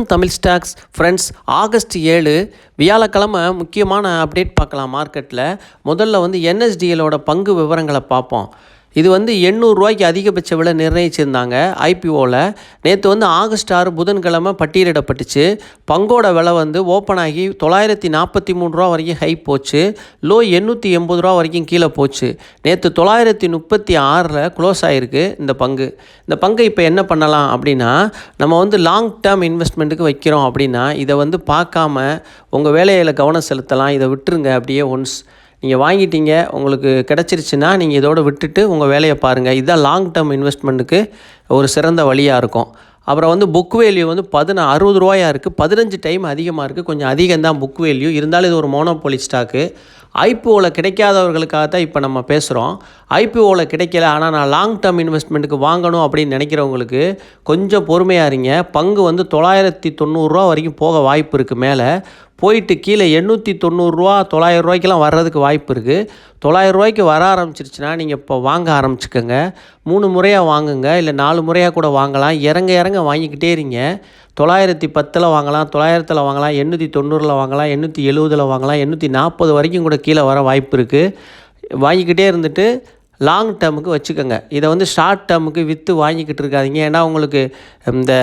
Welcome Tamil stocks friends. August 7 வியாழக்கிழமை முக்கியமான update பார்க்கலாம் மார்க்கெட்டில். முதல்ல என்எஸ்டிஎலோட பங்கு விவரங்களை பார்ப்போம். இது 800 அதிகபட்ச விலை நிர்ணயிச்சிருந்தாங்க ஐபிஓவில். நேற்று ஆகஸ்ட் 6 புதன்கிழமை பட்டியலிடப்பட்டுச்சு. பங்கோட விலை ஓப்பன் ஆகி 943 ரூபா வரைக்கும் ஹை போச்சு. லோ 880 ரூபா வரைக்கும் கீழே போச்சு. நேற்று 936 க்ளோஸ் ஆகிருக்கு இந்த பங்கு. இந்த பங்கை இப்போ என்ன பண்ணலாம் அப்படின்னா, நம்ம லாங் டேர்ம் இன்வெஸ்ட்மெண்ட்டுக்கு வைக்கிறோம் அப்படின்னா இதை பார்க்காம உங்கள் வேலையில் கவனம் செலுத்தலாம். இதை விட்டுருங்க. அப்படியே ஒன்ஸ் நீங்கள் வாங்கிட்டீங்க, உங்களுக்கு கிடச்சிருச்சுன்னா நீங்கள் இதோடு விட்டுட்டு உங்கள் வேலையை பாருங்கள். இதுதான் லாங் டேர்ம் இன்வெஸ்ட்மெண்ட்டுக்கு ஒரு சிறந்த வழியாக இருக்கும். அப்புறம் புக் வேல்யூ 60 ரூபாயாக இருக்குது. 15 டைம் அதிகமாக இருக்குது. கொஞ்சம் அதிகம்தான் புக் வேல்யூ. இருந்தாலும் இது ஒரு மோனோபோலி ஸ்டாக்கு. ஐபிஓவில் கிடைக்காதவர்களுக்காக தான் இப்போ நம்ம பேசுகிறோம். ஐபிஓவில் கிடைக்கல, ஆனால் நான் லாங் டேர்ம் இன்வெஸ்ட்மெண்ட்டுக்கு வாங்கணும் அப்படின்னு நினைக்கிறவங்களுக்கு கொஞ்சம் பொறுமையாக இருங்க. பங்கு 990 ரூபா வரைக்கும் போக வாய்ப்பு இருக்குது. மேலே போயிட்டு கீழே 890 ரூபா 900 ரூபாய்க்கெலாம் வர்றதுக்கு வாய்ப்பு இருக்குது. 900 ரூபாய்க்கு வர ஆரம்பிச்சிருச்சுன்னா நீங்கள் இப்போ வாங்க ஆரம்பிச்சுக்கோங்க. 3 முறையாக வாங்குங்க, இல்லை 4 முறையாக கூட வாங்கலாம். இறங்க வாங்கிக்கிட்டே இருங்க. 910 வாங்கலாம், 900 வாங்கலாம், 890 வாங்கலாம், 870 வாங்கலாம், 840 வரைக்கும் கூட கீழே வர வாய்ப்பு இருக்குது. வாங்கிக்கிட்டே இருந்துட்டு லாங் டேர்முக்கு வச்சுக்கோங்க. இதை ஷார்ட் டேர்முக்கு விற்று வாங்கிக்கிட்டு இருக்காதீங்க. ஏன்னா உங்களுக்கு இந்த